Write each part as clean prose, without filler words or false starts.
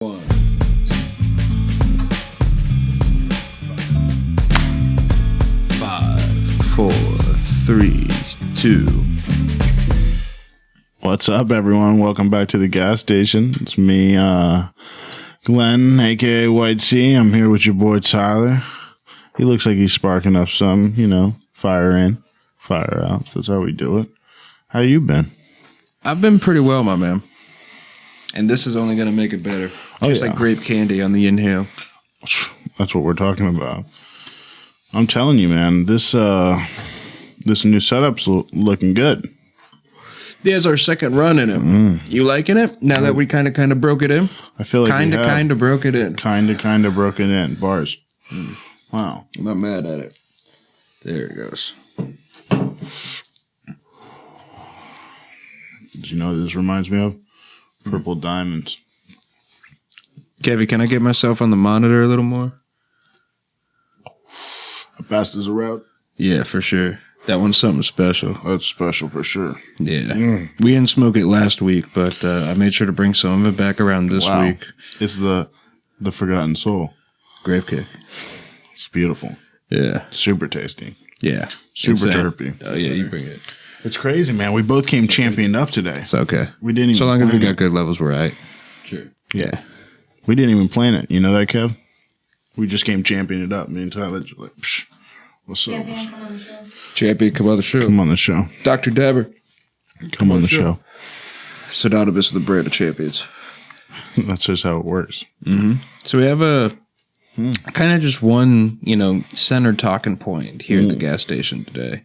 One. 5, 4, 3, 2. What's up, everyone? Welcome back to the gas station. It's me, Glenn, aka White C. I'm here with your boy Tyler. He looks like he's sparking up some, fire in, fire out. That's how we do it. How you been? I've been pretty well, my man. And this is only going to make it better. It's like grape candy on the inhale. That's what we're talking about. I'm telling you, man, this new setup's looking good. There's our second run in it. You liking it? Now that we kind of broke it in? I feel like kind of broke it in. Kind of broke it in. Bars. Wow. I'm not mad at it. There it goes. Do you know what this reminds me of? Purple diamonds. Kevin, can I get myself on the monitor a little more? How fast is a route? Yeah, for sure. That one's something special. That's special for sure. Yeah. We didn't smoke it last week, but I made sure to bring some of it back around this week. It's the Forgotten Soul. Grape kick. It's beautiful. Yeah. Super tasty. Yeah. Super terpy. Oh, yeah, you bring it. It's crazy, man. We both came championed up today. It's okay. We didn't even so long as we plan got it. good levels, we're right. Sure. Yeah. We didn't even plan it. You know that, Kev? We just came championed up. Me and Tyler just like, psh, what's up? Champion, come on the show. Champion, come on the show. Come on the show. Dr. Dabber. Come on the show. Synonymous of the brand of champions. That's just how it works. Mm-hmm. So we have a kind of just one, center talking point here at the gas station today.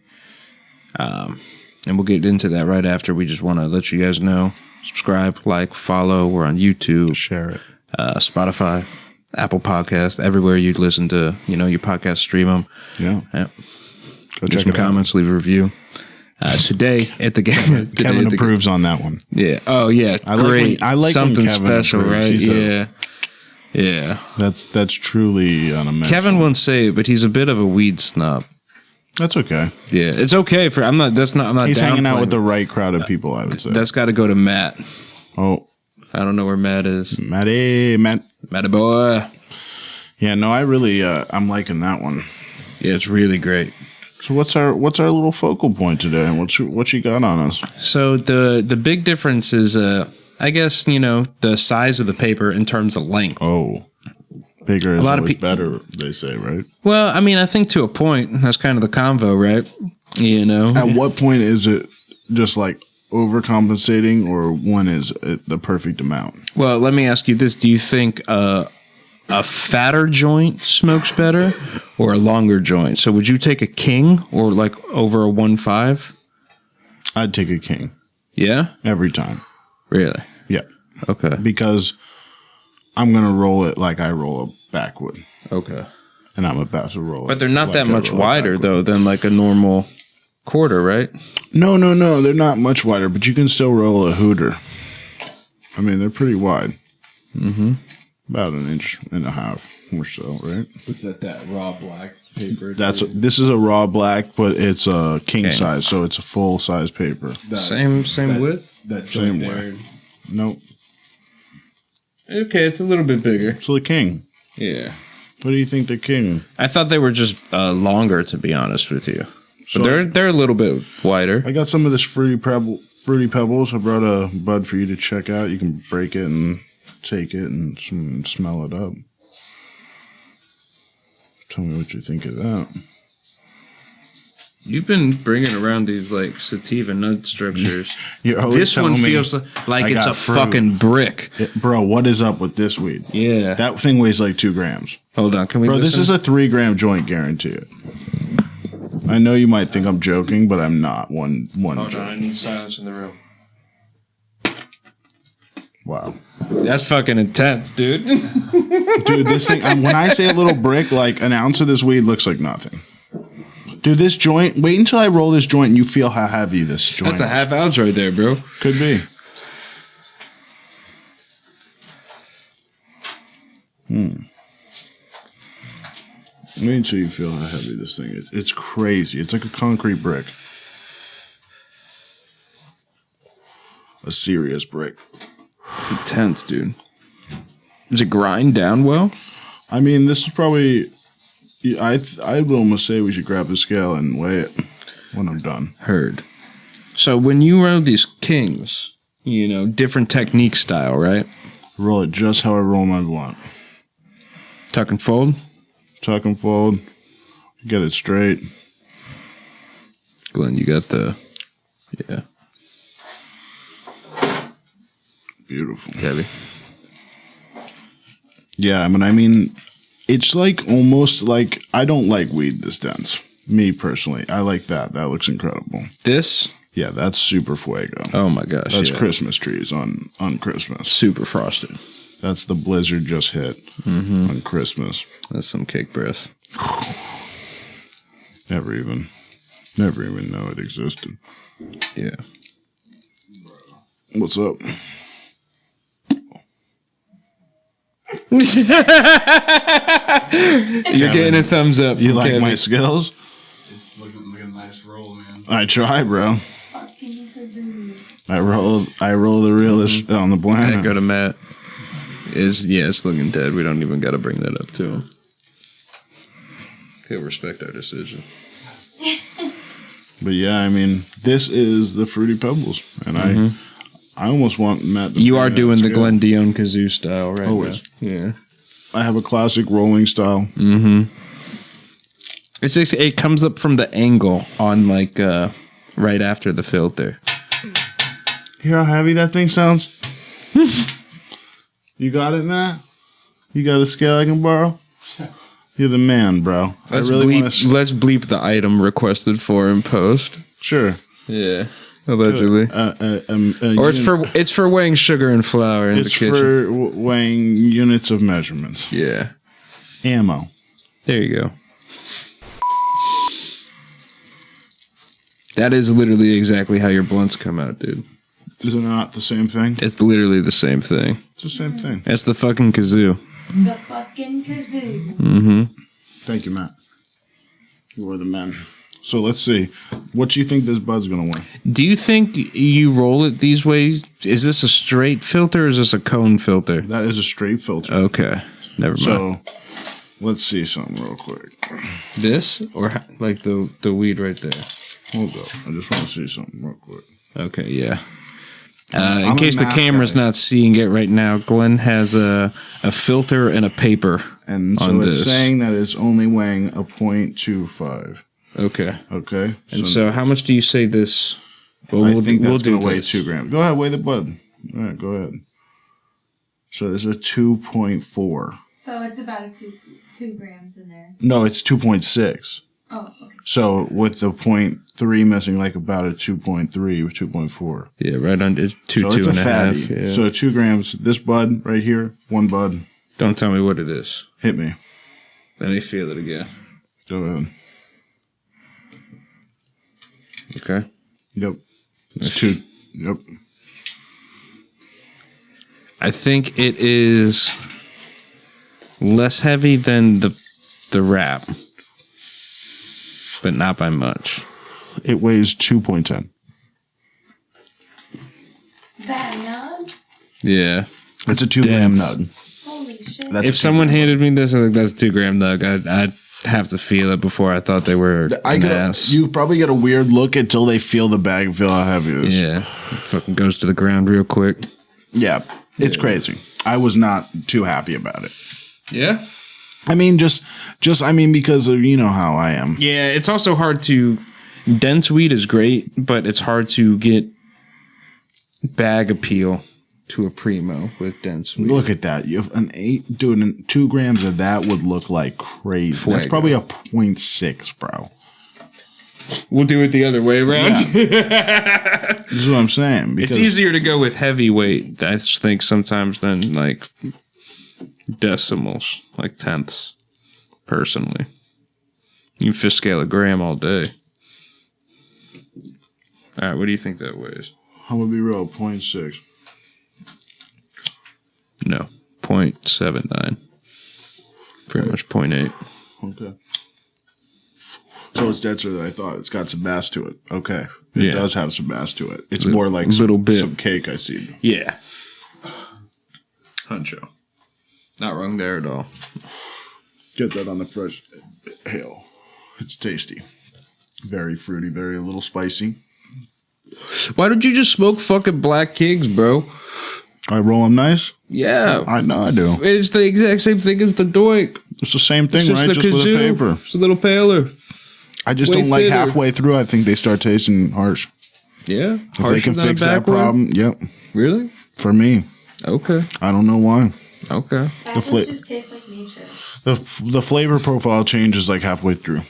And we'll get into that right after. We just want to let you guys know. Subscribe, like, follow. We're on YouTube. Share it. Spotify, Apple Podcasts, everywhere you listen to, your podcast, stream them. Yeah. Go check some comments, leave a review. Today at the game. Kevin approves on that one. Yeah. Oh, yeah. Great. I like something when Kevin special, approves. right? Yeah. That's truly unimaginable. Kevin won't say it, but he's a bit of a weed snob. That's okay. Yeah, it's okay for. I'm not. He's hanging out with the right crowd of people, I would say. That's got to go to Matt. Oh, I don't know where Matt is. Matt boy. Yeah, no, I really, I'm liking that one. Yeah, it's really great. So what's our little focal point today? What you got on us? So the big difference is, I guess the size of the paper in terms of length. Oh, bigger is always better, they say, right? Well, I mean, I think to a point, that's kind of the convo, right? At what point is it just like overcompensating, or when is it the perfect amount? Well, let me ask you this: do you think a fatter joint smokes better, or a longer joint? So, would you take a king or like over a 1.5? I'd take a king. Yeah, every time. Really? Yeah. Okay. Because I'm gonna roll it like I roll a backwood. Okay. And I'm about to roll it. But they're not that much wider though than like a normal quarter, right? No. They're not much wider, but you can still roll a hooter. I mean, they're pretty wide. Mm-hmm. About 1.5 inches or so, right? Was that raw black paper? This is a raw black, but it's a king size, so it's a full size paper. Same width? That same way. Nope. Okay, it's a little bit bigger. So the king. Yeah. What do you think the king? I thought they were just longer, to be honest with you. But they're a little bit wider. I got some of this fruity pebbles. I brought a bud for you to check out. You can break it and take it and smell it up. Tell me what you think of that. You've been bringing around these like sativa nut structures. This one feels like it's a fucking brick. Bro, what is up with this weed? Yeah. That thing weighs like 2 grams. Hold on, can we Bro, listen? this is a 3 gram joint, guarantee it. I know you might think I'm joking, but I'm not. One Hold joke. on, I need silence in the room. Wow. That's fucking intense, dude. Dude, this thing, when I say a little brick, like an ounce of this weed looks like nothing. Dude, this joint, wait until I roll this joint and you feel how heavy this joint is. That's a half ounce right there, bro. Could be. Wait until you feel how heavy this thing is. It's crazy. It's like a concrete brick. A serious brick. It's intense, dude. Does it grind down well? I mean, this is probably. I'd almost say we should grab the scale and weigh it when I'm done. Heard. So when you roll these kings, different technique style, right? Roll it just how I roll my blunt. Tuck and fold? Tuck and fold. Get it straight. Glenn, you got the... Yeah. Beautiful. Heavy. Yeah, I mean, it's like almost like... I don't like weed this dense. Me, personally. I like that. That looks incredible. This? Yeah, that's super fuego. Oh, my gosh. That's Christmas trees on Christmas. Super frosted. That's the blizzard just hit on Christmas. That's some cake breath. Never even know it existed. Yeah. What's up? You're getting a thumbs up. You like Kevin. my skills? It's looking a nice roll, man. I try, bro. I roll the realest on the planet. Go to Matt. It's looking dead. We don't even got to bring that up to him. He'll respect our decision. But yeah, I mean, this is the Fruity Pebbles, and I almost want Matt to... You are doing the Glenn Dion kazoo style, right? Always. Now. Yeah. I have a classic rolling style. It's just, it comes up from the angle on right after the filter. Hear how heavy that thing sounds? You got it, Matt? You got a scale I can borrow? You're the man, bro. Let's bleep the item requested for in post. Sure. Yeah. Allegedly. Or it's for weighing sugar and flour in the kitchen. It's for weighing units of measurements. Yeah. Ammo. There you go. That is literally exactly how your blunts come out, dude. Is it not the same thing? It's literally the same thing. It's the same thing. It's the fucking kazoo. The fucking kazoo. Thank you, Matt. You are the man. So let's see. What do you think this bud's going to win? Do you think you roll it these ways? Is this a straight filter or is this a cone filter? That is a straight filter. Okay. Never mind. So let's see something real quick. This or like the weed right there? Hold up. I just want to see something real quick. Okay, yeah. In case the camera's not seeing it right now, Glenn has a filter and a paper. And so it's saying that it's only weighing a 0.25. Okay. Okay. And so how much do you say this? Well, I think that's going to weigh 2 grams. Go ahead, weigh the bud. All right, go ahead. So there's a 2.4. So it's about 2 grams in there. No, it's 2.6. Oh, okay. So with the 0.3 missing, like about a 2.3 or 2.4. Yeah, right under 2, so 2 it's and a fatty. half. Yeah. So 2 grams. This bud right here, 1 bud. Don't tell me what it is. Hit me. Let me feel it again. Go ahead. Okay. Yep. It's 2. Yep. I think it is less heavy than the wrap, but not by much. It weighs 2.10. That nug? Yeah. It's a 2 gram nug. Holy shit. If someone handed me this, I think that's a 2 gram nug. I'd have to feel it before I thought they were an ass. You probably get a weird look until they feel the bag and feel how heavy it is. Yeah. It fucking goes to the ground real quick. Yeah. It's crazy. I was not too happy about it. Yeah? I mean, just because of, you know how I am. Yeah, it's also hard to... Dense weed is great, but it's hard to get bag appeal to a primo with dense weed. Look at that. You have an 8, dude, 2 grams of that would look like crazy. Fuego. That's probably a 0.6, bro. We'll do it the other way around. Yeah. This is what I'm saying. It's easier to go with heavyweight, I think, sometimes than like decimals, like tenths, personally. You can fish scale a gram all day. All right, what do you think that weighs? I'm going to be real, 0.6. No, 0.79. Pretty much 0.8. Okay. So it's denser than I thought. It's got some bass to it. Okay. It does have some bass to it. It's more like some cake I see. Yeah. Huncho. Not wrong there at all. Get that on the fresh hail. It's tasty. Very fruity, very a little spicy. Why don't you just smoke fucking Black Kings, bro? I roll them nice? Yeah. I know I do. It's the exact same thing as the Doik. It's the same thing, It's right? the Just with a kazoo. paper. It's a little paler. I just Way don't like thinner. halfway through. I think they start tasting harsh. Yeah. If they can fix that problem, yep. Really? For me, Okay. I don't know why. Okay. Apples fla- just taste like nature. The flavor profile changes like halfway through,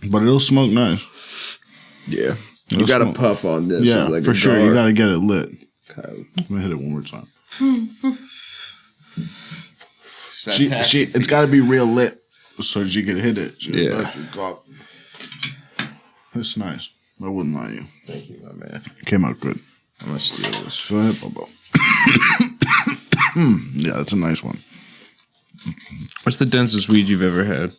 but it'll smoke nice. Yeah. It'll You got to smoke. puff on this. Yeah, like for a sure. You guard. got to get it lit. Okay. Let me hit it one more time. It's It's got to be real lit so she can hit it. Yeah. It's nice. I wouldn't lie to you. Thank you, my man. It came out good. I'm going to steal this. Go ahead, Bobo. Yeah, that's a nice one. What's the densest weed you've ever had?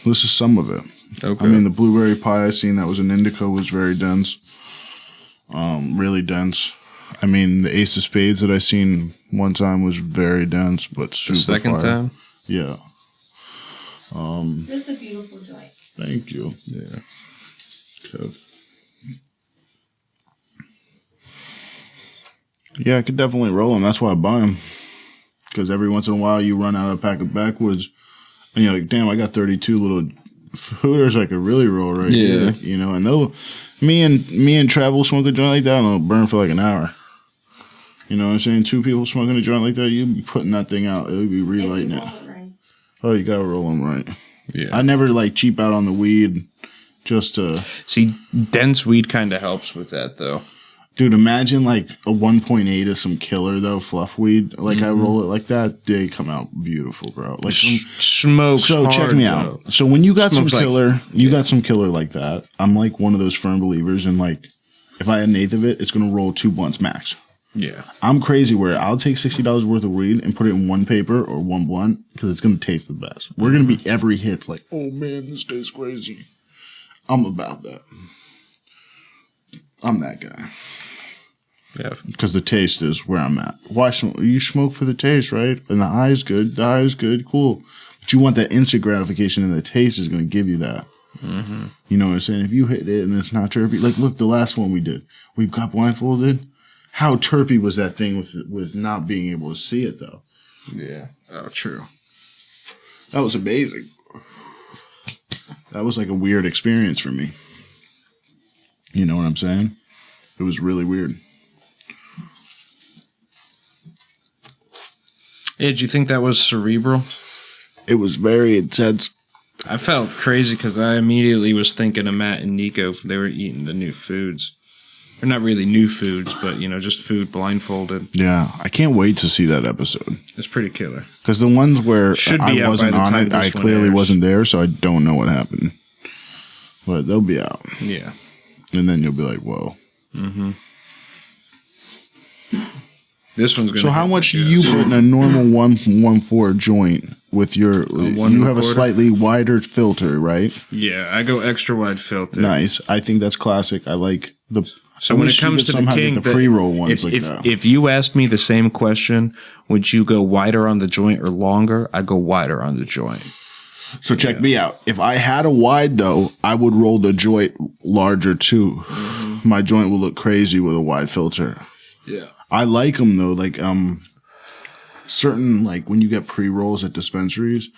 This is some of it. Okay. I mean, the blueberry pie I seen that was an indica was very dense. Really dense. I mean, the Ace of Spades that I seen one time was very dense, but the super second fire. time? Yeah. This is a beautiful joint. Thank you. Yeah. Kev. Yeah, I could definitely roll them. That's why I buy them. Because every once in a while you run out of a pack of backwoods, and you're like, damn, I got 32 little hooters I could really roll right Yeah. here. You know, and they'll, me and Travel smoke a joint like that, and it'll burn for like an hour. You know what I'm saying? Two people smoking a joint like that, you'd be putting that thing out. It would be If relighting you it. roll it right. Oh, you gotta roll them right. Yeah. I never like cheap out on the weed just to. See, dense weed kind of helps with that, though. Dude, imagine like a 1.8 of some killer though fluff weed. Like I roll it like that, they come out beautiful, bro. Like Smokes so hard, check me though. out. So when you got Smokes some like- killer, got some killer like that. I'm like one of those firm believers in like if I had an eighth of it, it's gonna roll 2 blunts max. Yeah. I'm crazy where I'll take $60 worth of weed and put it in one paper or one blunt because it's gonna taste the best. We're gonna be every hit's like, oh man, this tastes crazy. I'm about that. I'm that guy. Yeah. Because the taste is where I'm at. Why smoke? You smoke for the taste, right? And the high is good. The high is good. Cool. But you want that instant gratification, and the taste is going to give you that. Mm-hmm. You know what I'm saying? If you hit it and it's not terpy, like look, the last one we did, we got blindfolded. How terpy was that thing with not being able to see it though? Yeah. Oh, true. That was amazing. That was like a weird experience for me. You know what I'm saying? It was really weird. Yeah, did you think that was cerebral? It was very intense. I felt crazy because I immediately was thinking of Matt and Nico. They were eating the new foods. Or not really new foods, but, you know, just food blindfolded. Yeah, I can't wait to see that episode. It's pretty killer. Because the ones where Should be I out wasn't by the on time it, I this one clearly airs. wasn't there, so I don't know what happened. But they'll be out. Yeah. And then you'll be like, whoa. Mm-hmm. This one's going to So how much do you put in a normal 114 joint with your... one You and a have a quarter? slightly wider filter, right? Yeah, I go extra wide filter. Nice. I think that's classic. I like the... So I when wish it you comes could to the somehow king, get the pre-roll ones if, like if, that. if you asked me the same question, would you go wider on the joint or longer? I go wider on the joint. So check me out. If I had a wide, though, I would roll the joint larger, too. Mm-hmm. My joint would look crazy with a wide filter. Yeah. I like them, though. Like, certain, like, when you get pre-rolls at dispensaries,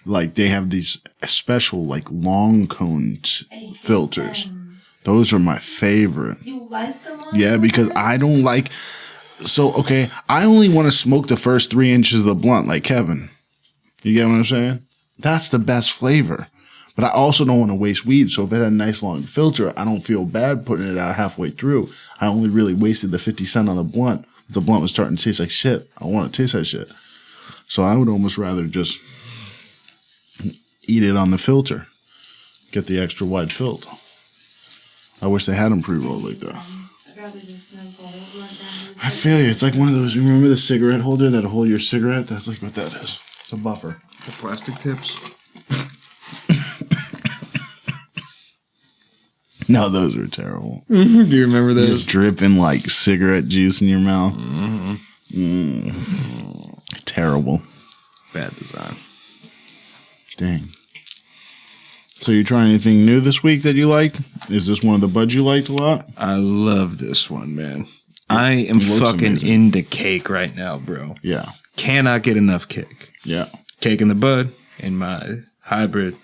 like, they have these special, like, long cone I hate filters. them. Those are my favorite. You like them on Yeah, because I don't like... So, okay, I only want to smoke the first 3 inches of the blunt, like Kevin. You get what I'm saying? That's the best flavor. But I also don't want to waste weed, so if it had a nice long filter, I don't feel bad putting it out halfway through. I only really wasted the 50 cent on the blunt. The blunt was starting to taste like shit. I want to taste that shit. So I would almost rather just eat it on the filter. Get the extra wide filter. I wish they had them pre-rolled like that. I'd rather just smoke the whole blunt down. I feel you. It's like one of those, you remember the cigarette holder that'll hold your cigarette? That's like what that is. It's a buffer. The plastic tips? No, those are terrible. Do you remember Just dripping like cigarette juice in your mouth. terrible. Bad design. Dang. So you trying anything new this week that you like? Is this one of the buds you liked a lot? I love this one, man. I am It looks fucking amazing. into cake right now, bro. Yeah. Cannot get enough cake. Yeah. Cake in the bud in my hybrid,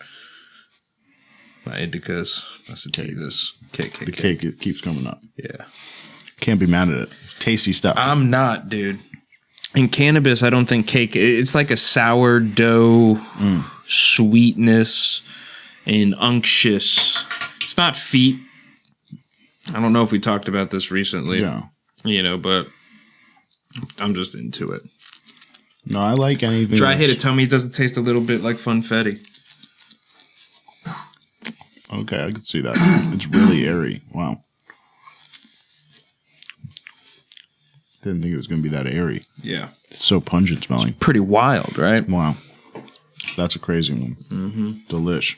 my indicas, my sativas. Cake. The cake, it keeps coming up. Yeah. Can't be mad at it. Tasty stuff. I'm not, dude. In cannabis, I don't think cake, it's like a sourdough sweetness and unctuous. It's not feet. I don't know if we talked about this recently. Yeah. You know, but I'm just into it. No, I like anything. Dry hit it. Tell me it doesn't taste a little bit like funfetti. Okay, I can see that. It's really airy. Wow. Didn't think it was going to be that airy. Yeah. It's so pungent smelling. Pretty wild, right? Wow. That's a crazy one. Mm-hmm. Delish.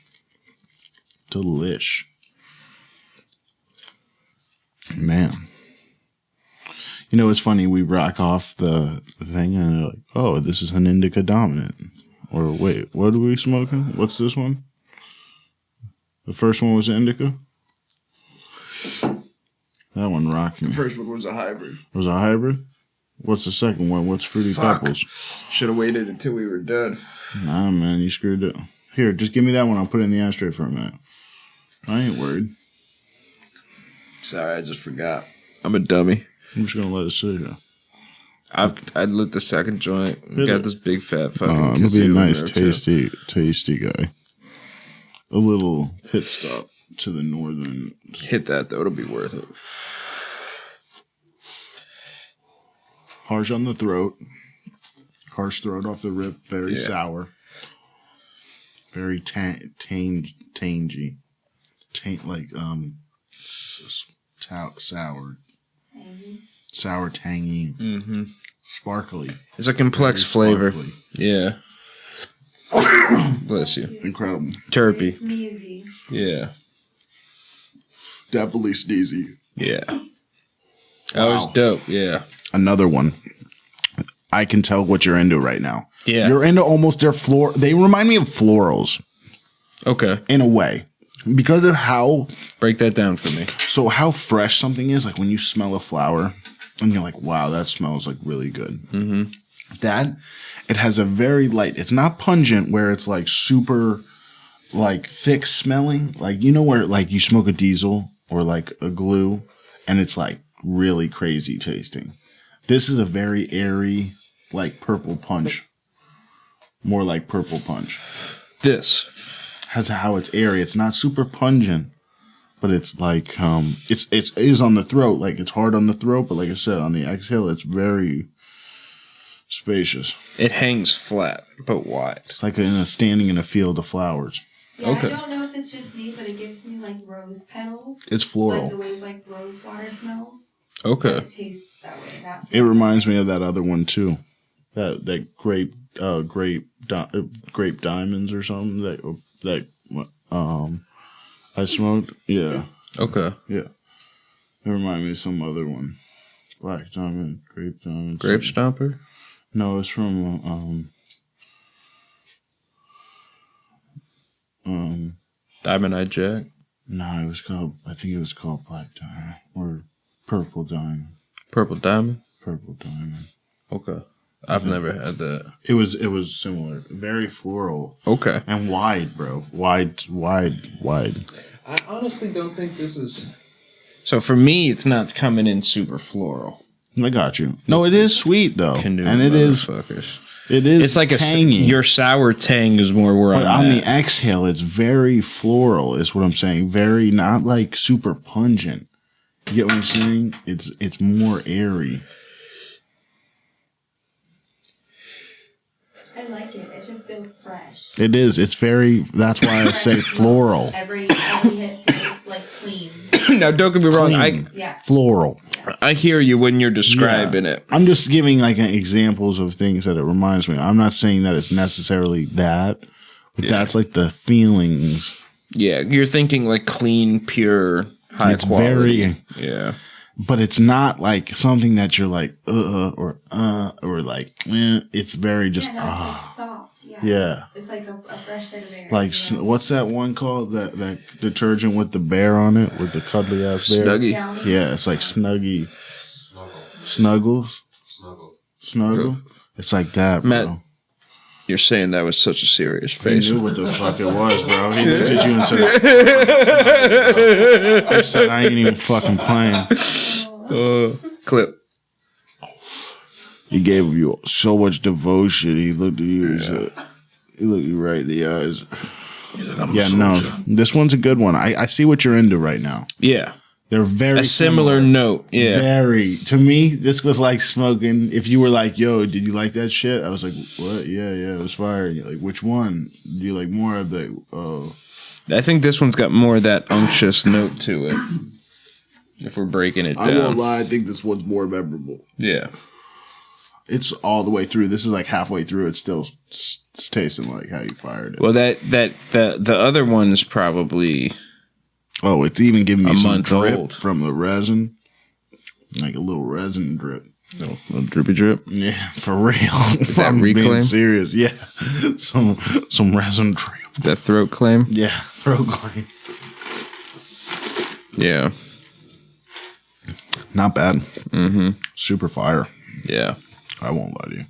Man. You know, it's funny. We rock off the thing and they're like, oh, this is an indica dominant. Or wait, what are we smoking? What's this one? The first one was indica? That one rocked me. The first one was a hybrid. Was it a hybrid? What's the second one? What's Fruity Pebbles? Should have waited until we were done. Nah, man, you screwed it. Here, just give me that one. I'll put it in the ashtray for a minute. I ain't worried. Sorry, I just forgot. I'm a dummy. I'm just gonna let it sit here. I lit the second joint. Really? Got this big fat fucking. I'm gonna be a kazoo in nice, there, too. tasty guy. A little pit stop to the northern. Hit that though; it'll be worth it. Harsh on the throat. Harsh throat off the rip. Very sour. Very tangy. Sour. Sour, tangy. Mm-hmm. Sparkly. It's a complex Very flavor. sparkly. Yeah. Bless you. Incredible. Terpy. Sneezy. Yeah. Definitely sneezy. Yeah. That was dope. Yeah. Another one. I can tell what you're into right now. Yeah. You're into almost their floor. They remind me of florals Okay. in a way because of how Break that down for me. how fresh something is. Like when you smell a flower and you're like, wow, that smells like really good. Mm-hmm. That it has a very light. It's not pungent where it's like super like thick smelling. Like you know where like you smoke a diesel or like a glue and it's like really crazy tasting. This is a very airy, like purple punch. More like purple punch. This. Has how it's airy. It's not super pungent, but it's like it is on the throat. Like it's hard on the throat, but like I said, on the exhale, it's very spacious. It hangs flat, but wide. It's like standing in a field of flowers. Yeah, Okay. I don't know if it's just me, but it gives me like rose petals. It's floral. Like the ways like rose water smells. Okay. It tastes that way. That's It reminds me of that other one too. That grape diamonds or something that I smoked. Yeah. Okay. Yeah. It reminded me of some other one. Black diamond, grape diamond. Grape Stomper? No, it's from Diamond Eye Jack? no, I think it was called Black Diamond or Purple Diamond. Purple Diamond? Purple Diamond. Okay. I've never had that. It was similar. Very floral. Okay. And wide, bro. Wide. I honestly don't think this is. So for me, it's not coming in super floral. I got you. No, it is sweet though. Canoe and it is motherfuckers. it's like tangy. your sour tang is more where But I'm on at. the exhale, it's very floral, is what I'm saying. Very not like super pungent. You get what I'm saying? It's more airy. I like it. It just feels fresh. It is. It's very. That's why I say floral. Every hit feels like clean. Now, don't get me wrong. Clean. Yeah. Floral. I hear you when you're describing it. I'm just giving like examples of things that it reminds me. I'm not saying that it's necessarily that, but that's like the feelings. Yeah, you're thinking like clean, pure, high It's quality. very. Yeah. but it's not like something that you're like or like it's very just it's like soft. Yeah. It's like a fresh bit of air. Like what's that one called? That detergent with the bear on it, with the cuddly ass bear. Snuggie. Yeah, it's like Snuggie. Snuggle. It's like that, bro. Matt, you're saying that with such a serious face. He knew what the fuck it was, bro. He looked at you and said, I said, I ain't even fucking playing. Clip. He gave you so much devotion. He looked at you and said, he looked you right in the eyes. Yeah, no. This one's a good one. I see what you're into right now. Yeah. They're very a similar note. Yeah. Very. To me, this was like smoking. If you were like, yo, did you like that shit? I was like, what? Yeah, it was fire. You're like, which one? Do you like more? I'd be like, oh. I think this one's got more of that unctuous note to it. If we're breaking it down. I won't lie, I think this one's more memorable. Yeah. It's all the way through. This is like halfway through. It's still it's tasting like how you fired it. Well, the other one is probably... Oh, it's even giving me some drip old. From the resin. Like a little resin drip. No, a little drippy drip? Yeah, for real. If that I'm reclaim? being serious. Yeah. Some resin drip. That throat claim? Yeah, throat claim. Yeah. Not bad. Mm-hmm. Super fire. Yeah. I won't lie to you.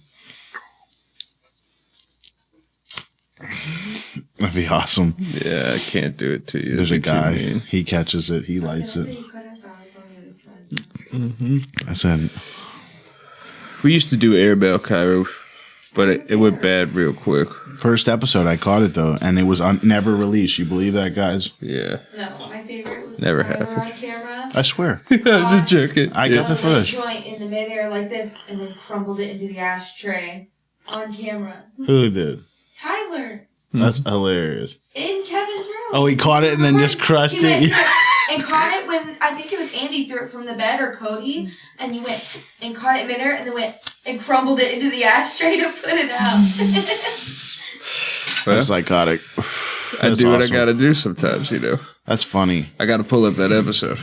That'd be awesome. Yeah, I can't do it to you. There's a That'd be too guy. mean. He catches it. He lights it. Mm-hmm. I said, we used to do air bale Cairo, but it went bad real quick. first episode, I caught it though, and it was never released. You believe that, guys? Yeah. No, my favorite was Never Tyler happened. on camera. I swear. I'm just joking. I got the footage. Joint in the midair like this, and then crumbled it into the ashtray on camera. Who did? Tyler That's hilarious. in Kevin's room. Oh, he caught it and then just crushed He went, it. and caught it when I think it was Andy threw it from the bed or Cody, and you went and caught it midair, and then went and crumbled it into the ashtray to put it out. Well, That's psychotic. I That's do what I awesome. gotta do sometimes, you know. That's funny. I gotta pull up that episode.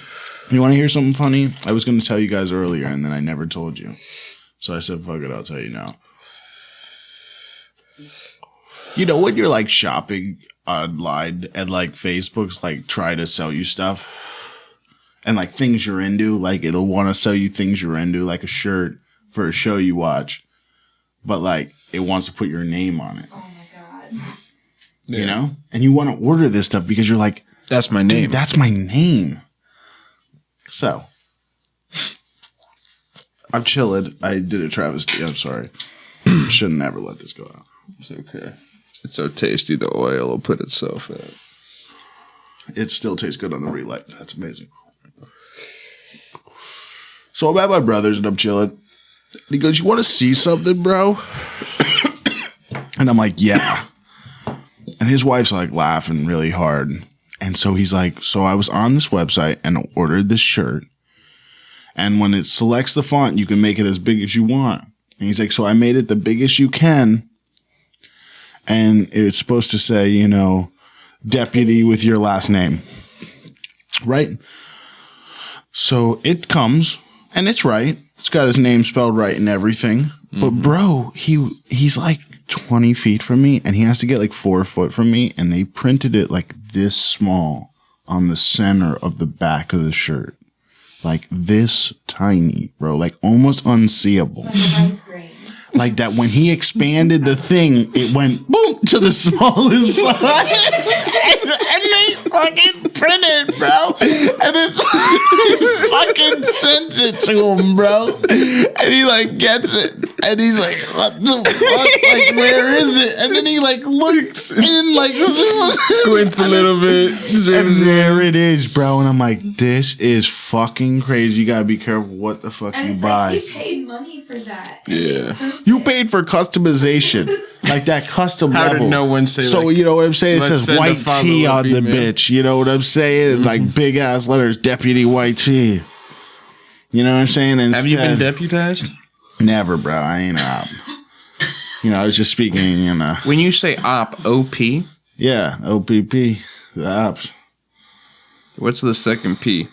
You want to hear something funny? I was going to tell you guys earlier, and then I never told you. So I said, fuck it, I'll tell you now. You know, when you're like shopping online and like Facebook's like try to sell you stuff and like things you're into, like it'll want to sell you things you're into, like a shirt for a show you watch, but like it wants to put your name on it. Oh my god. You know? And you want to order this stuff because you're like, That's my name. dude, that's my name. So, I'm chilling. I did a travesty. I'm sorry. Should never let this go out. It's okay. It's so tasty, the oil will put itself out. It still tastes good on the relight. That's amazing. So I'm at my brother's and I'm chilling. And he goes, you want to see something, bro? And I'm like, yeah. And his wife's like laughing really hard. And so he's like, so I was on this website and ordered this shirt. And when it selects the font, you can make it as big as you want. And he's like, so I made it the biggest you can. And it's supposed to say, you know, deputy with your last name. Right? So it comes and it's right. It's got his name spelled right and everything. Mm-hmm. But bro, he's like 20 feet from me and he has to get like 4 foot from me. And they printed it like this small on the center of the back of the shirt. Like this tiny, bro. Like almost unseeable. Like ice cream. Like that when he expanded the thing, it went boom to the smallest size. And they fucking printed, bro. And it's fucking sends it to him, bro. And he like gets it. And he's like, what the fuck? Like, where is it? And then he like looks in like Squints a little bit. And there it is, bro. And I'm like, this is fucking crazy. You gotta be careful what the fuck And you it's buy. like he paid money for that. Yeah. You paid for customization, like that custom How level. did no one say? So like, you know what I'm saying? It let's says send a white tee follow-up on the email. bitch. You know what I'm saying? Like big ass letters, deputy white tee. You know what I'm saying? Have you been Instead- deputized? Never, bro. I ain't op. You know, I was just speaking. You know, When you say op, OP, yeah, OPP, the ops, what's the second P?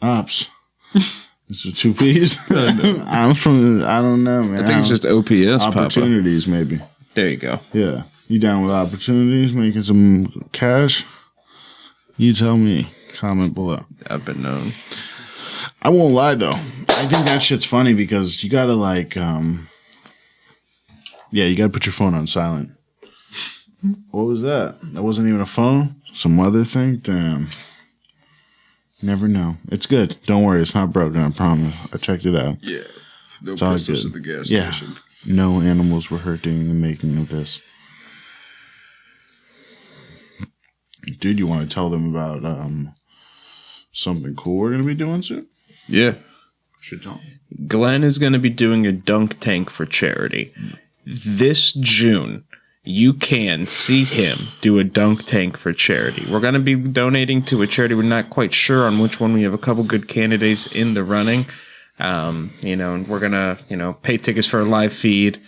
ops. It's a 2 P's. I'm from. I don't know, man. I think it's just OPS. Opportunities, Papa. Maybe. There you go. Yeah, you down with opportunities, making some cash? You tell me. Comment below. I've been known. I won't lie though. I think that shit's funny because you gotta like, you gotta put your phone on silent. What was that? That wasn't even a phone? Some other thing? Damn. Never know. It's good. Don't worry. It's not broken. I promise. I checked it out. Yeah. No it's all pistols good. at the gas yeah. station. No animals were hurt during the making of this. Dude, you want to tell them about something cool we're going to be doing soon? Yeah. Should tell them. Glenn is going to be doing a dunk tank for charity. This June, you can see him do a dunk tank for charity. We're going to be donating to a charity. We're not quite sure on which one. We have a couple good candidates in the running. And we're going to, pay tickets for a live feed.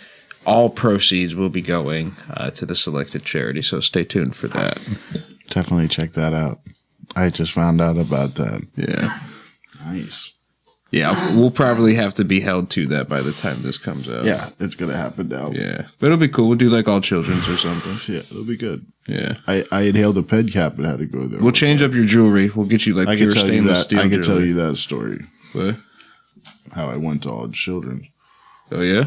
All proceeds will be going to the selected charity. So stay tuned for that. Definitely check that out. I just found out about that. Yeah. Nice. Yeah, we'll probably have to be held to that by the time this comes out. Yeah, it's going to happen now. Yeah. But it'll be cool. We'll do like all children's or something. Yeah, it'll be good. Yeah. I inhaled a pen cap and had to go there. We'll change up your jewelry. We'll get you like pure stainless steel I can jewelry. tell you that story. What? How I went to all the children. Oh, yeah?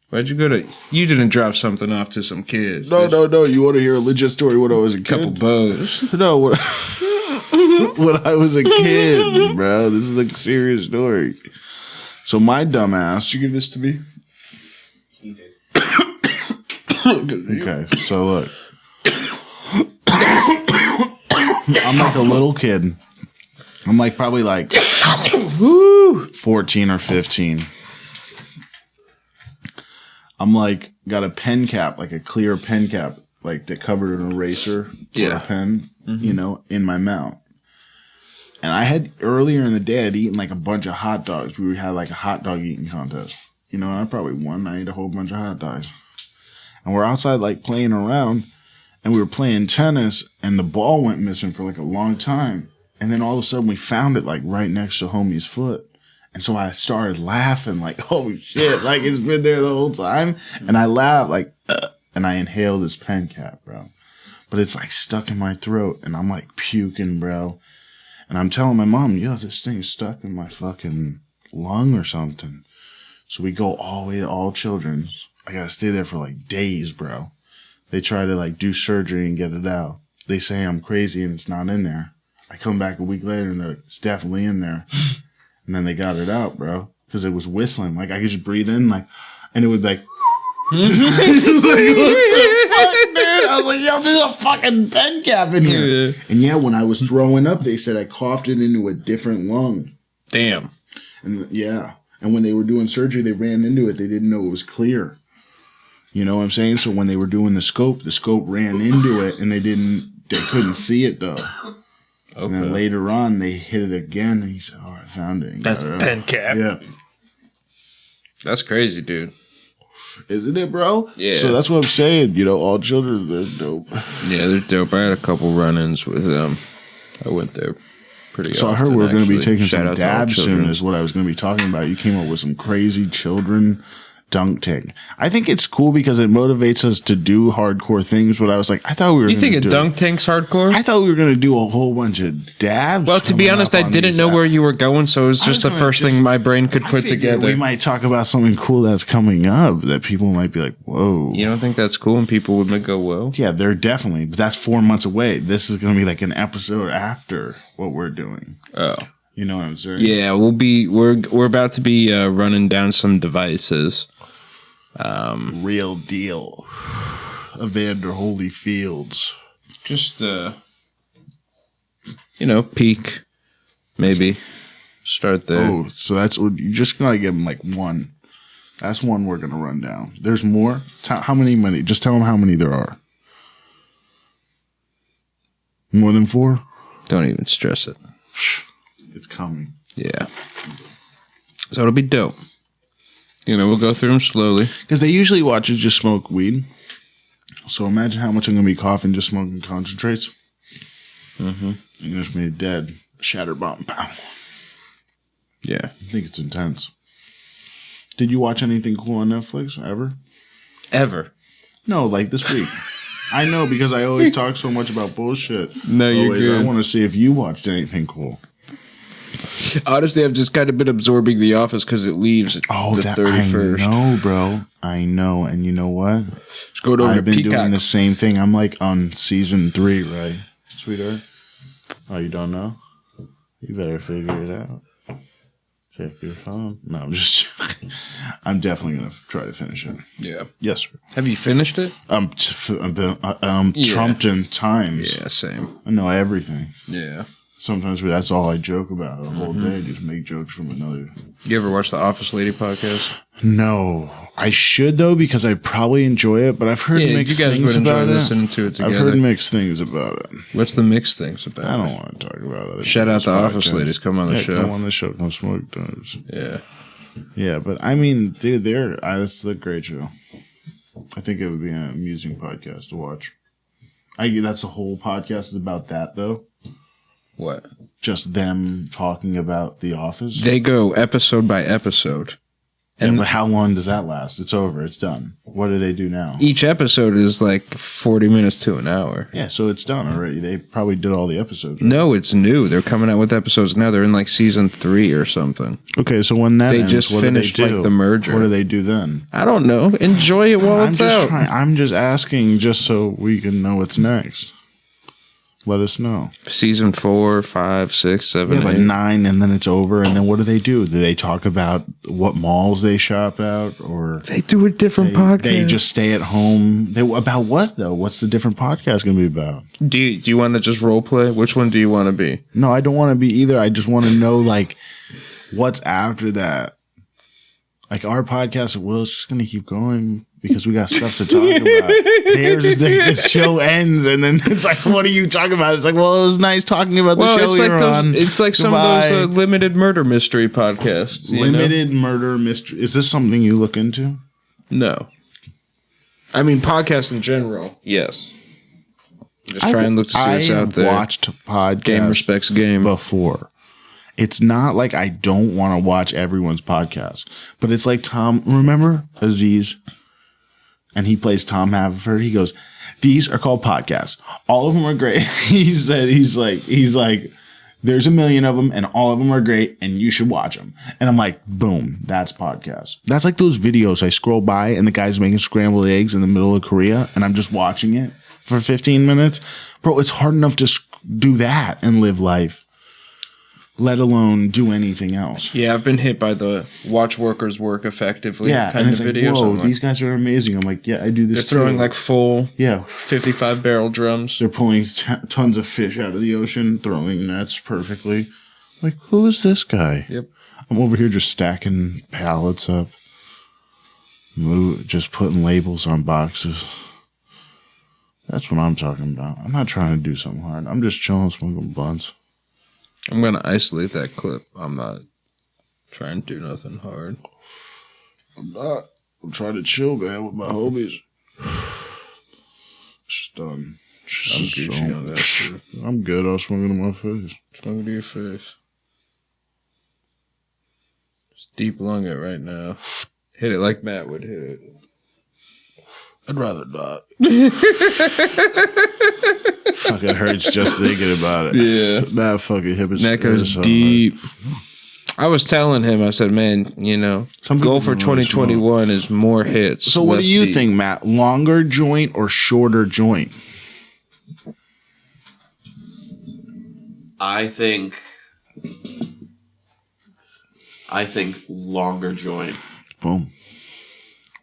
Why'd you go to... You didn't drop something off to some kids. No. You want to hear a legit story when I was a kid? Couple bows. No, when I was a kid, bro. This is a serious story. So my dumbass... You give this to me? He did. Okay, so look. I'm like a little kid. I'm like probably like 14 or 15. I'm like got a pen cap, like a clear pen cap, like that covered an eraser for a pen, in my mouth. And I had earlier in the day, I'd eaten like a bunch of hot dogs. We had like a hot dog eating contest, and I probably won. I ate a whole bunch of hot dogs, and we're outside like playing around, and we were playing tennis, and the ball went missing for like a long time, and then all of a sudden we found it like right next to homie's foot. And so I started laughing like, oh shit, like it's been there the whole time. And I laughed like, and I inhaled this pen cap, bro. But it's like stuck in my throat and I'm like puking, bro. And I'm telling my mom, yo, this thing is stuck in my fucking lung or something. So we go all the way to All Children's. I gotta stay there for like days, bro. They try to like do surgery and get it out. They say I'm crazy and it's not in there. I come back a week later and they're like, it's definitely in there. And then they got it out, bro, because it was whistling. Like I could just breathe in, like, and it would be like. Like, what the fuck, dude? I was like, yo, there's a fucking pen cap in here. Yeah. And when I was throwing up, they said I coughed it into a different lung. Damn. And and when they were doing surgery, they ran into it. They didn't know it was clear. You know what I'm saying? So when they were doing the scope ran into it, and they couldn't see it though. Okay. And then later on, they hit it again, and he said, "Oh, I found it." That's a pen cap. Yeah, that's crazy, dude. Isn't it, bro? Yeah. So that's what I'm saying. All children, they're dope. Yeah, they're dope. I had a couple run-ins with them. I went there pretty often. So I heard we were going to be taking some dabs soon, is what I was going to be talking about. You came up with some crazy children dunk tank. I think it's cool because it motivates us to do hardcore things. But I was like, I thought we were. You think a dunk tank's hardcore? I thought we were going to do a whole bunch of dabs. Well, to be honest, I didn't know where you were going, so it was just the first thing my brain could put together. We might talk about something cool that's coming up that people might be like, "Whoa!" You don't think that's cool, and people would go, "Well, yeah, they're definitely." But that's 4 months away. This is going to be like an episode after what we're doing. Oh. You know what I'm saying? Yeah, we're about to be running down some devices. Real deal. Evander Holyfields. Just peak. Maybe. Start there. Oh, so that's what you just gotta give them like one. That's one we're gonna run down. There's more. How many? Just tell them how many there are. More than 4? Don't even stress it. It's coming. Yeah. So it'll be dope. We'll go through them slowly. Because they usually watch us just smoke weed. So imagine how much I'm going to be coughing just smoking concentrates. Mm-hmm. You're going to be dead. Shatter bomb. Pow. Yeah. I think it's intense. Did you watch anything cool on Netflix ever? Ever. No, like this week. I know because I always talk so much about bullshit. No, you're good. I want to see if you watched anything cool. Honestly, I've just kind of been absorbing The Office because it leaves the 31st. I know, bro. I know. And you know what? Just go over I've to been Peacock. doing the same thing. I'm like on season 3, right, sweetheart? Oh, you don't know? You better figure it out. Check your phone. No, I'm just I'm definitely going to try to finish it. Yeah. Yes, sir. Have you finished it? I'm trumped in times. Yeah, same. I know everything. Yeah. Sometimes that's all I joke about the whole day. Just make jokes from another. You ever watch the Office Lady podcast? No, I should though because I probably enjoy it. But I've heard mixed you guys things would enjoy about it. listening to it together. I've heard mixed things about it. What's the mixed things about? I don't want to talk about it. Shout out to Office Ladies. Come on the show. Come on the show. Come smoke those. Yeah. Yeah, but I mean, dude, that's a great show. I think it would be an amusing podcast to watch. That's the whole podcast is about that though. What? Just them talking about The Office. They go episode by episode. And but how long does that last? It's over. It's done. What do they do now? Each episode is like 40 minutes to an hour. Yeah, so it's done already. They probably did all the episodes. Right? No, it's new. They're coming out with episodes now. They're in like season 3 or something. Okay, so when that ends, just what finished do they do? like the merger. What do they do then? I don't know. Enjoy it while it's out. I'm just asking just so we can know what's next. Let us know. Season 4, 5, 6, 7, Yeah, but 8. 9, and then it's over. And then what do? Do they talk about what malls they shop at, or They do a different podcast. They just stay at home. About what though? What's the different podcast going to be about? Do you want to just role play? Which one do you want to be? No, I don't want to be either. I just want to know like what's after that. Like our podcast, it's just going to keep going because we got stuff to talk about. This show ends, and then it's like, what are you talking about? It's like, well, it was nice talking about the show you're on. It's like some of those limited murder mystery podcasts. Limited murder mystery. Is this something you look into? No. I mean, podcasts in general, yes. Just try and look to see what's out there. I watched podcasts Game respects game. before. It's not like I don't want to watch everyone's podcast, but it's like Tom. Remember Aziz? And he plays Tom Haverford. He goes, "These are called podcasts. All of them are great." He said, "He's like, there's a million of them, and all of them are great, and you should watch them." And I'm like, "Boom, that's podcast." That's like those videos I scroll by, and the guy's making scrambled eggs in the middle of Korea, and I'm just watching it for 15 minutes, bro. It's hard enough to do that and live life, let alone do anything else. Yeah, I've been hit by the watch workers work effectively kind and of it's like, videos. whoa, these guys are amazing. I'm like, yeah, I do this. They're throwing like full 55 barrel drums. They're pulling tons of fish out of the ocean, throwing nets perfectly. Like, who is this guy? Yep. I'm over here just stacking pallets up, just putting labels on boxes. That's what I'm talking about. I'm not trying to do something hard. I'm just chilling, smoking blunts. I'm going to isolate that clip. I'm not trying to do nothing hard. I'm not. I'm trying to chill, man, with my homies. Just done. I'm Gucci on that too. I'm good. I was smoking to my face. Smoking to your face. Just deep lung it right now. Hit it like Matt would hit it. I'd rather not. Fucking hurts just thinking about it. Yeah. That fucking hip is... That goes deep. I was telling him, I said, man, goal for 2021 is more hits. So what do you think, Matt? Longer joint or shorter joint? I think longer joint. Boom.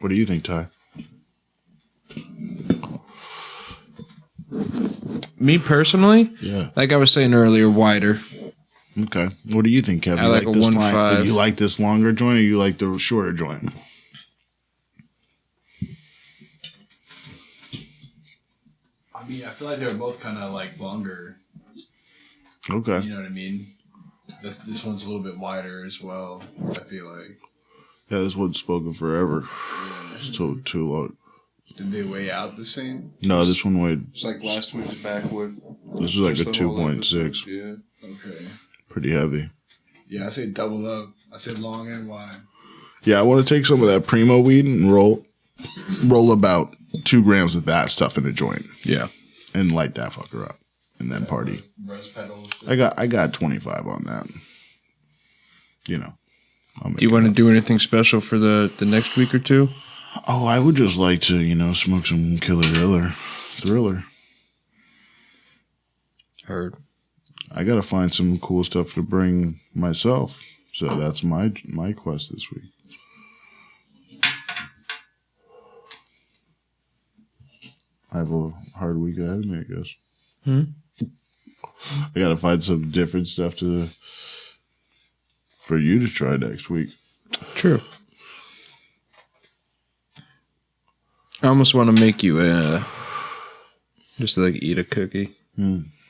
What do you think, Ty? Me personally? Yeah. Like I was saying earlier, wider. Okay. What do you think, Kevin? I like a 1.5. You like this longer joint or you like the shorter joint? I mean, I feel like they're both kind of like longer. Okay. You know what I mean? This one's a little bit wider as well, I feel like. Yeah, this one's spoken forever. Yeah. It's too long. Did they weigh out the same? No, this one weighed... It's like last week's backwood. This was like a 2.6. Yeah. Okay. Pretty heavy. Yeah, I say double up. I said long and wide. Yeah, I want to take some of that primo weed and roll about 2 grams of that stuff in a joint Yeah. and light that fucker up and then party. Rose petals. I got 25 on that. You know. Do you want to do anything special for the next week or two? Oh, I would just like to, smoke some Killer Thriller. Heard. I got to find some cool stuff to bring myself. So that's my quest this week. I have a hard week ahead of me, I guess. I got to find some different stuff for you to try next week. True. I almost want to make you just like eat a cookie.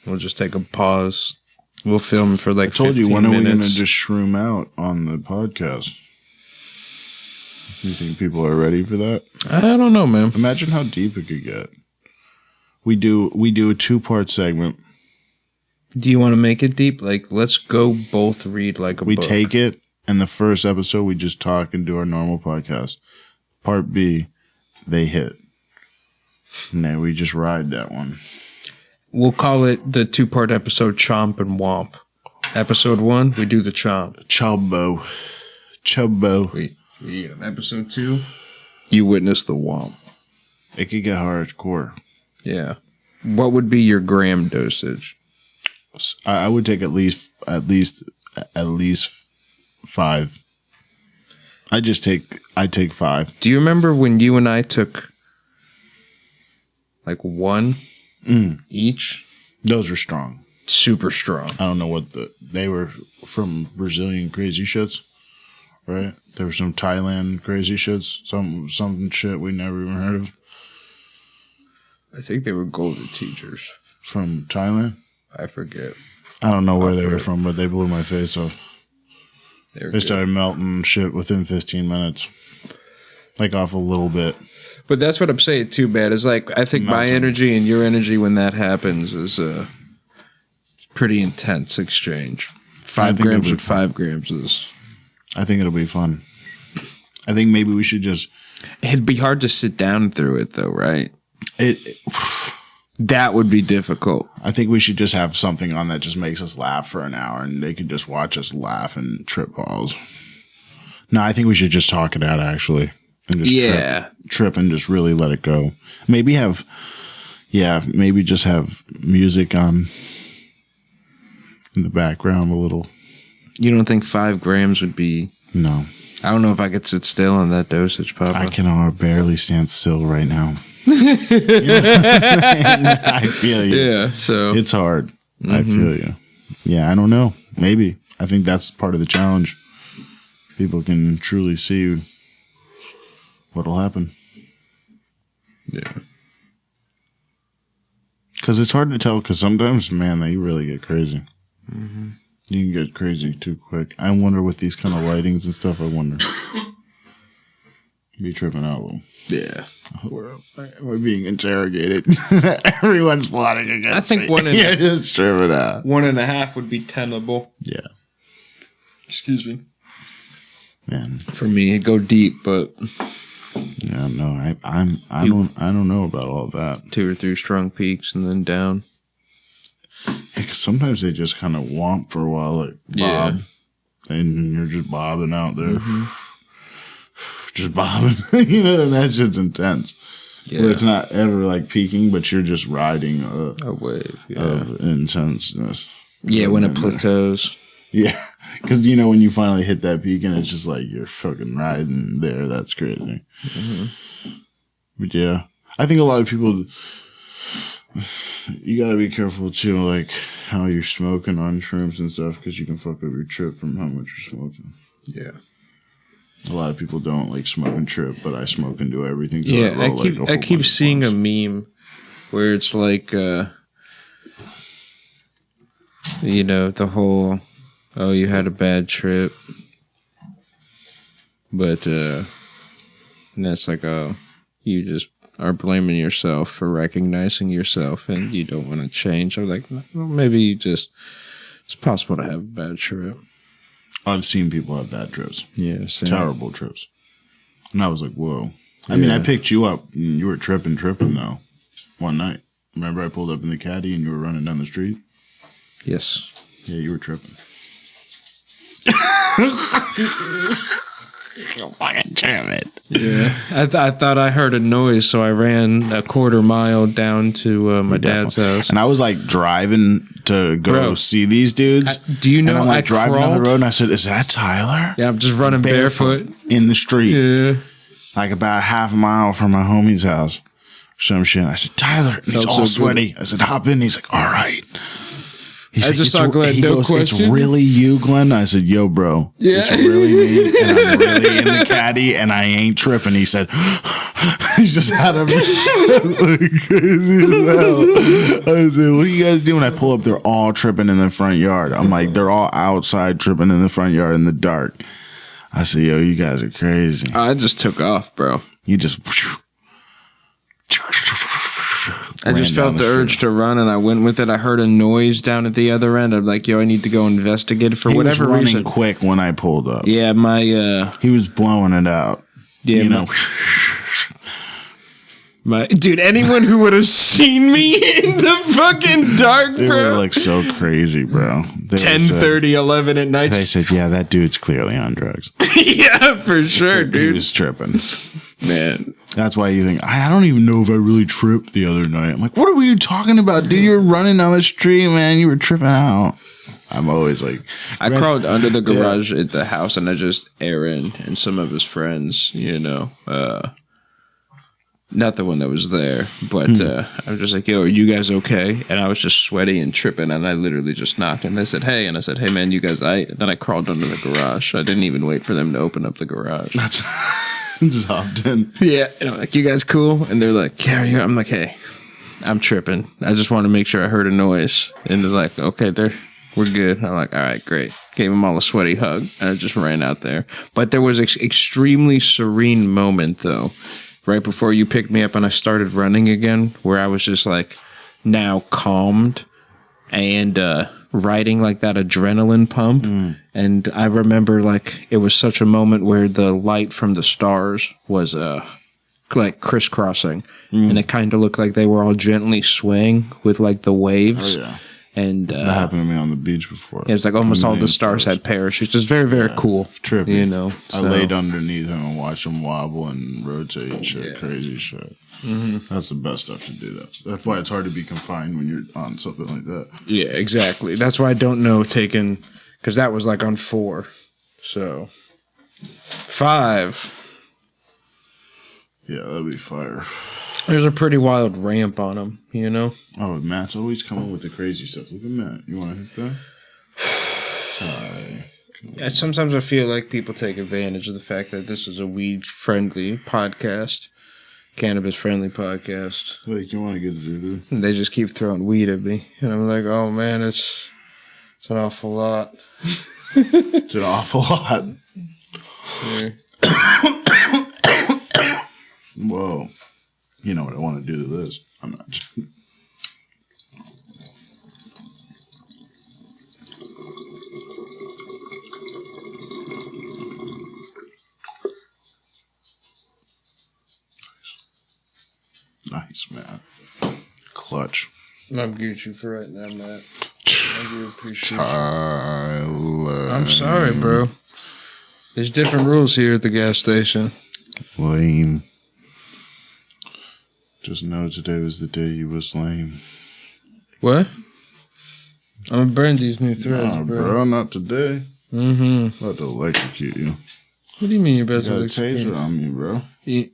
We'll just take a pause. We'll film for like 15 minutes. I told you, when are we going to just shroom out on the podcast? You think people are ready for that? I don't know, man. Imagine how deep it could get. We do a 2-part segment. Do you want to make it deep? Like, let's go both read like a book. We take it, and the first episode we just talk and do our normal podcast. Part B, they hit. And then we just ride that one. We'll call it the 2-part episode Chomp and Womp. Episode 1, we do the Chomp. Chubbo. We eat him. Episode 2, you witness the Womp. It could get hardcore. Yeah. What would be your gram dosage? I would take at least 5. I take 5. Do you remember when you and I took like 1 each? Those were strong. Super strong. I don't know what they were from Brazilian crazy shits, right? There were some Thailand crazy shits, some shit we never even heard of. I think they were golden teachers. From Thailand? I forget. I don't know where they were from, but they blew my face off. They started melting shit within 15 minutes. Like off a little bit. But that's what I'm saying too, man. Is like, I think my energy and your energy when that happens is a pretty intense exchange. 5 grams with 5 grams is... I think it'll be fun. I think maybe we should just... It'd be hard to sit down through it though, right? That would be difficult. I think we should just have something on that just makes us laugh for an hour and they could just watch us laugh and trip balls. No, I think we should just talk it out actually. And just trip and just really let it go. Maybe just have music on in the background a little. You don't think 5 grams would be... No. I don't know if I could sit still on that dosage, Papa. I can barely stand still right now. I feel you. Yeah, so... It's hard. I feel you. Yeah, I don't know. Maybe. I think that's part of the challenge. People can truly see what'll happen. Yeah. Because it's hard to tell, because sometimes, man, they really get crazy. Mm-hmm. You can get crazy too quick. I wonder with these kind of lightings and stuff, I wonder. Be tripping out a little. Yeah. We're being interrogated. Everyone's plotting against I think me. 1.5. Just tripping out. 1.5 would be tenable. Yeah. Excuse me. Man. For me, it'd go deep, but... Yeah, no, I don't know about all that. 2 or 3 strong peaks and then down. Yeah, 'cause sometimes they just kind of womp for a while, like bob, and you're just bobbing out there, just bobbing, and that shit's intense. Yeah, where it's not ever like peaking, but you're just riding a wave of intenseness. Yeah, when it plateaus. Yeah, because when you finally hit that peak and it's just like you're fucking riding there. That's crazy. But yeah, I think a lot of people, you gotta be careful too, like how you're smoking on shrooms and stuff, because you can fuck up your trip from how much you're smoking. Yeah, a lot of people don't like smoke and trip, but I smoke and do everything. Yeah, I keep seeing a meme where it's like, the whole, oh, you had a bad trip, but and that's like, oh, you just are blaming yourself for recognizing yourself and you don't want to change. I'm like, well, maybe it's possible to have a bad trip. I've seen people have bad trips. Yeah, same. Terrible trips. And I was like, whoa. I mean, I picked you up. And you were tripping, though, one night. Remember I pulled up in the caddy and you were running down the street? Yes. Yeah, you were tripping. Fucking damn it. Yeah. I thought I heard a noise, so I ran a quarter mile down to my dad's house. And I was like driving to go see these dudes. Do you know and I'm like I driving crawled? down the road and I said, is that Tyler? Yeah, I'm just running barefoot. In the street. Yeah. Like about half a mile from my homie's house. Some shit. I said, Tyler. And he's all sweaty. I said, hop in. He's like, all right. I just saw Glenn. He goes, question. It's really you, Glenn? I said, yo, bro. Yeah. It's really me. And I'm really in the caddy and I ain't tripping. He said, he's just out of like crazy as hell. I said, what are you guys doing? I pull up. They're all tripping in the front yard. I'm like, they're all outside tripping in the front yard in the dark. I said, yo, you guys are crazy. I just took off, bro. You just... I just felt the urge to run, and I went with it. I heard a noise down at the other end. I'm like, yo, I need to go investigate for whatever was running reason. Quick when I pulled up. Yeah, my he was blowing it out. yeah, you know. My dude, anyone who would have seen me in the fucking dark, They bro. were like so crazy, bro. 10:30, 11 at night. They said, yeah, that dude's clearly on drugs. Yeah, for sure, He dude. was tripping. Man. That's why you think, I don't even know if I really tripped the other night. I'm like, what were you talking about, dude? You were running down the street, man. You were tripping out. I'm always like... I crawled under the garage at the house, and I just Aaron and some of his friends, you know, not the one that was there, but I was just like, yo, are you guys okay? And I was just sweaty and tripping, and I literally just knocked, and they said, hey, and I said, hey, man, you guys, and then I crawled under the garage. I didn't even wait for them to open up the garage. That's just hopped in. Yeah, and I'm like, you guys cool? And they're like, yeah, I'm like, hey, I'm tripping. I just want to make sure I heard a noise. And they're like, okay, we're good. I'm like, all right, great. Gave them all a sweaty hug, and I just ran out there. But there was an extremely serene moment, though, right before you picked me up and I started running again, where I was just like now calmed and riding like that adrenaline pump. And I remember like it was such a moment where the light from the stars was like crisscrossing, and it kind of looked like they were all gently swaying with like the waves. Oh, yeah. And That happened to me on the beach before. it was like almost all the stars had parachutes. It's very, very cool. Trippy. You know, I laid underneath him and watched him wobble and rotate and shit. Yeah. Crazy shit. That's the best stuff to do that. That's why it's hard to be confined when you're on something like that. Yeah, exactly. That's why I don't know taking, because that was like on 4. So 5. Yeah, that'd be fire. There's a pretty wild ramp on them, you know? Oh, Matt's always coming with the crazy stuff. Look at Matt. You want to hit that? Ty. Yeah, sometimes I feel like people take advantage of the fact that this is a weed-friendly podcast, cannabis-friendly podcast. Like, you want to get the doo-doo? And they just keep throwing weed at me. And I'm like, oh, man, it's an awful lot. It's an awful lot. Yeah. Whoa. You know what I want to do to this. I'm not. Nice, man. Clutch. I'm Gucci for right now, Matt. I do appreciate you. Tyler. I'm sorry, bro. There's different rules here at the gas station. Lame. Just know today was the day you was lame. What? I'm gonna burn these new threads, Nah, bro. not today. Mm-hmm. I'm about to electrocute you. What do you mean you're You about got to a taser on me, bro. I'm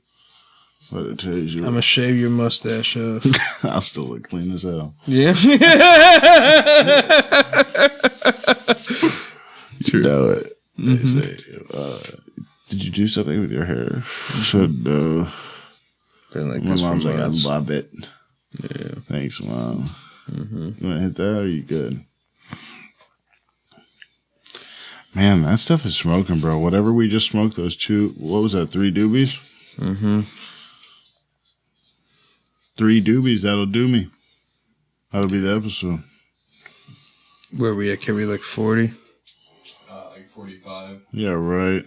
About to tase you. gonna shave your mustache off. I'll still look clean as hell. Yeah. You know it. They say, did you do something with your hair? I said, no. Been like My this for mom's like, I months. love it. Yeah. Thanks, Mom. You want to hit that or are you good? Man, that stuff is smoking, bro. Whatever we just smoked, those 2, what was that, 3 Doobies? Mm-hmm. 3 Doobies, that'll do me. That'll be the episode. Where we at? Can we like 40? Like 45. Yeah, right.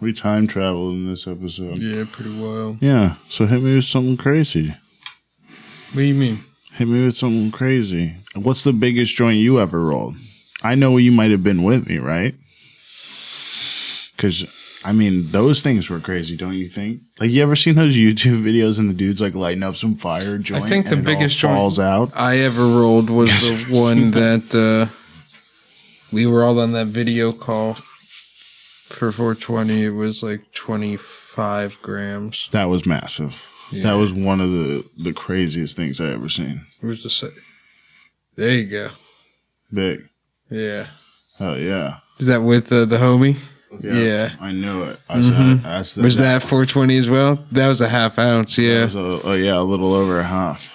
We time traveled in this episode. Yeah, pretty wild. Yeah, so hit me with something crazy. What do you mean? Hit me with something crazy. What's the biggest joint you ever rolled? I know you might have been with me, right? Because, I mean, those things were crazy, don't you think? Like, you ever seen those YouTube videos and the dude's, like, lighting up some fire joint? I think the and it biggest all falls joint out? I ever rolled was the one that we were all on that video call for 420. It was like 25 grams. That was massive. Yeah. That was one of the craziest things I ever seen. Where's the say? There you go. Big. Yeah. Oh, yeah. Is that with the homie? Yeah. I knew it. I said, that's the, Was that 420 as well? That was a half ounce, yeah. That was a little over a half.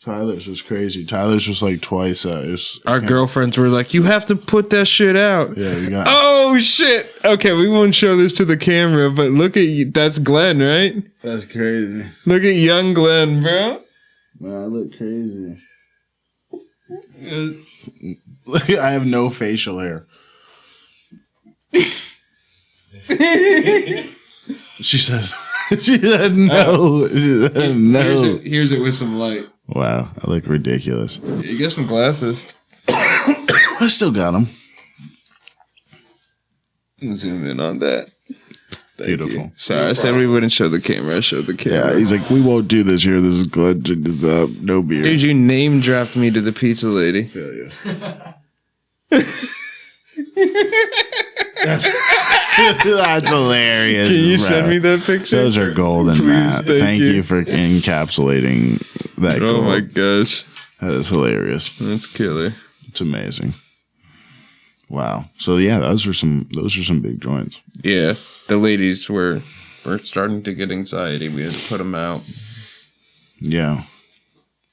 Tyler's was crazy. Tyler's was like twice that. Our girlfriends were like, you have to put that shit out. Yeah, we got. Oh, shit. Okay, we won't show this to the camera, but look at you. That's Glenn, right? That's crazy. Look at young Glenn, bro. Man, I look crazy. I have no facial hair. She said no. She said no. Here's it with some light. Wow, I look ridiculous. You get some glasses. I still got them. Zoom in on that. Thank Beautiful. you. Sorry, I said we wouldn't show the camera. I showed the camera. Yeah, he's like, we won't do this here. This is Glenn. No beer. Dude, you name dropped me to the pizza lady. Feel you. That's hilarious. Can you bro. send me that picture? Those are golden, Please, Matt. thank you you. for encapsulating that. Oh gold. my gosh, That is hilarious. that's killer. It's amazing. Wow. So yeah, those are some big joints. Yeah, the ladies were starting to get anxiety. We had to put them out. Yeah.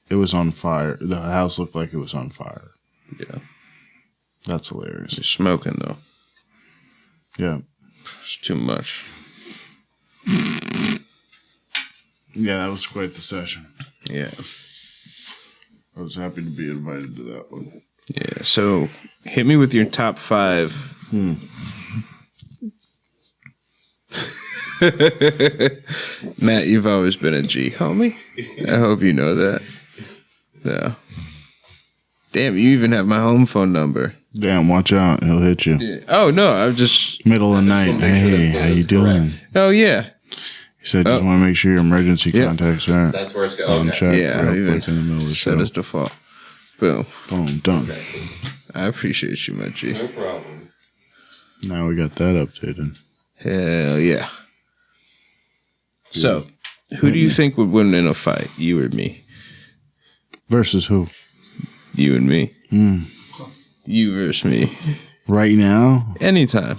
It was on fire. The house looked like it was on fire. Yeah, That's hilarious. they're smoking though. Yeah. It's too much. Yeah, that was quite the session. Yeah, I was happy to be invited to that one. yeah. So hit me with your top 5. Matt, you've always been a G, homie. I hope you know that. Yeah. Damn, you even have my home phone number. Damn, watch out. He'll hit you. Yeah. Oh no, I'm just. Middle of the night. wanna make sure Hey, how you doing? Oh yeah, He said, just want to make sure your emergency Yeah. contacts are That's where it's going. on Okay. check yeah. I real even quick in the middle of the set show. as default. Boom. Boom, done. I appreciate you, my G. No problem. Now we got that updated. Hell yeah. So, who do you think would win in a fight? You or me? Versus who? You and me. You versus me. Right now? Anytime.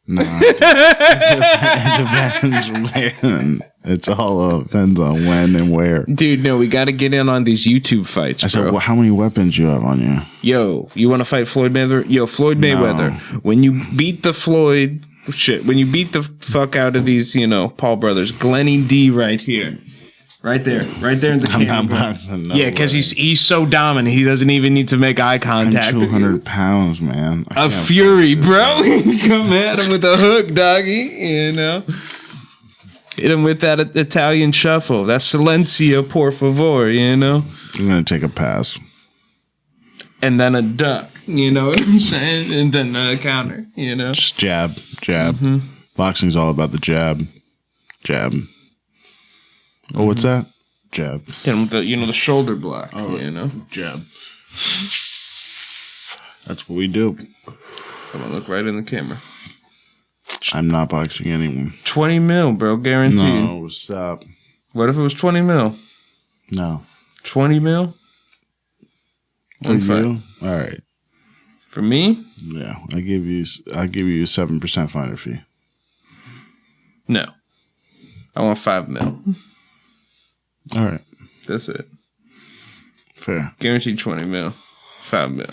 Nah. It depends when. It's all depends on when and where. Dude, no, we got to get in on these YouTube fights, I said, bro. well, how many weapons you have on you? Yo, you want to fight Floyd Mayweather? Yo, Floyd Mayweather. When you beat the when you beat the fuck out of these, Paul brothers, Glenny D right here. Right there in the I'm camera. not bro. boxing. No Yeah, because way. he's so dominant. He doesn't even need to make eye I'm contact. with you. 200 pounds, man. I A can't fury, fight this bro. guy. Come at him with a hook, doggy. Hit him with that Italian shuffle. That silencio, por favor, I'm going to take a pass. And then a duck, you know what I'm saying? And then a counter, Just jab. Mm-hmm. Boxing's all about the jab. Oh, what's that? Jab. Hit him with the shoulder block, Jab. That's what we do. Come on, look right in the camera. I'm not boxing anyone. 20 mil, bro, guaranteed. No, stop. What if it was 20 mil? No. 20 mil? For One fight. you? All right. For me? Yeah, I'll give you a 7% finder fee. No. I want 5 mil. All right. That's it. Fair. Guaranteed 20 mil. 5 mil.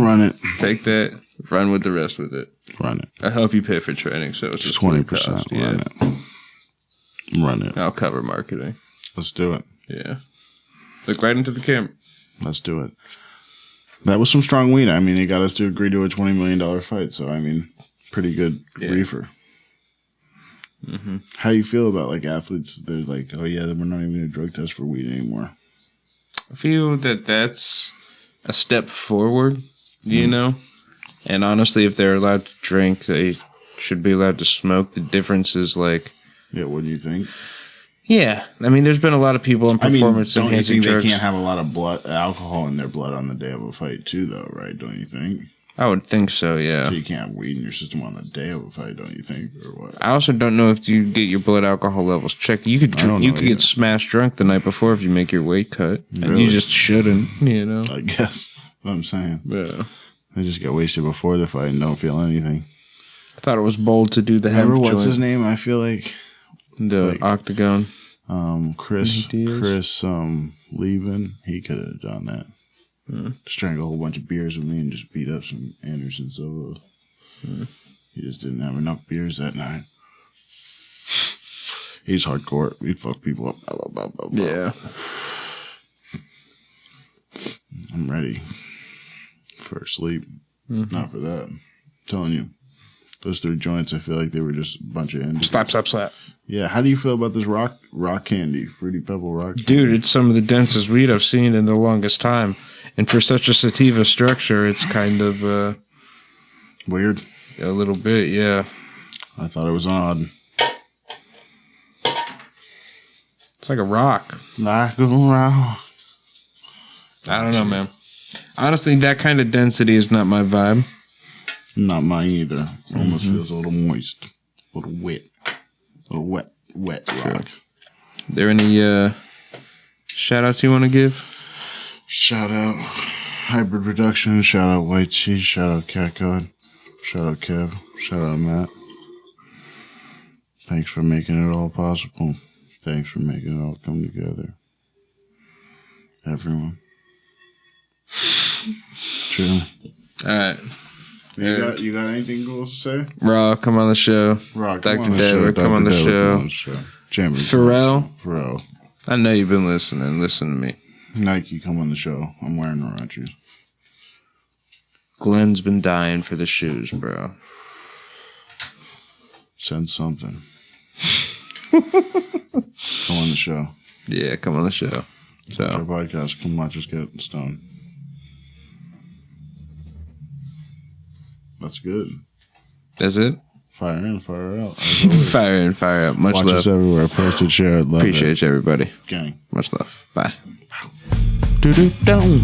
Run it. Take that. Run with the rest with it. Run it. I help you pay for training, so it's just 20%. Yeah. Run it. Run it. I'll cover marketing. Let's do it. Yeah. Look right into the camera. Let's do it. That was some strong weed. I mean, it got us to agree to a $20 million fight. So, I mean, pretty good reefer. Mm-hmm. How you feel about like athletes? They're like, oh yeah, we're not even going to drug test for weed anymore. I feel that that's a step forward, you know? And honestly, if they're allowed to drink, they should be allowed to smoke. The difference is like... Yeah, what do you think? Yeah. I mean, there's been a lot of people on performance don't you enhancing think drugs. they can't have a lot of alcohol in their blood on the day of a fight too, though, right? Don't you think? I would think so, yeah. So you can't have weed in your system on the day of a fight, don't you think, or what? I also don't know if you get your blood alcohol levels checked. You could get smashed drunk the night before if you make your weight cut. And Really? you just shouldn't, you know? I guess. What I'm saying. Yeah. They just get wasted before the fight and don't feel anything. I thought it was bold to do the hemp Remember, what's joint. his name? I feel like... The Octagon. Chris Levin, he could have done that. Just drank a whole bunch of beers with me and just beat up some Anderson Silva. He just didn't have enough beers that night. He's hardcore. He'd fuck people up. Blah, blah, blah, blah. Yeah. I'm ready for sleep. Not for that. I'm telling you. Those 3 joints, I feel like they were just a bunch of ends. Slap. Yeah, how do you feel about this rock candy, Fruity Pebble rock candy? Dude, it's some of the densest weed I've seen in the longest time. And for such a sativa structure, it's kind of... Weird? A little bit, yeah. I thought it was odd. It's like a rock. Like a rock. I don't know, man. Honestly, that kind of density is not my vibe. Not mine either. Almost feels a little moist. A little wet. A little wet rock. There any shout-outs you want to give? Shout out Hibyrd Productions. Shout out White Cheese. Shout out Cat God. Shout out Kev. Shout out Matt. Thanks for making it all possible. Thanks for making it all come together. Everyone. True. All right. You got anything cool to say? Raw, come on the show. Raw, Dr. Dever, come on the show. Pharrell, I know you've been listening. Listen to me. Nike, come on the show. I'm wearing Huaraches. Glenn's been dying for the shoes, bro. Send something. Come on the show. Yeah, come on the show. So our podcast. Come watch us get stoned. That's good. That's it? Fire in, fire out. Fire in, fire out. Much watch love. Watch us everywhere. Post it, share it, love Appreciate you, everybody. Gang. Much love. Bye. Do-do-dum.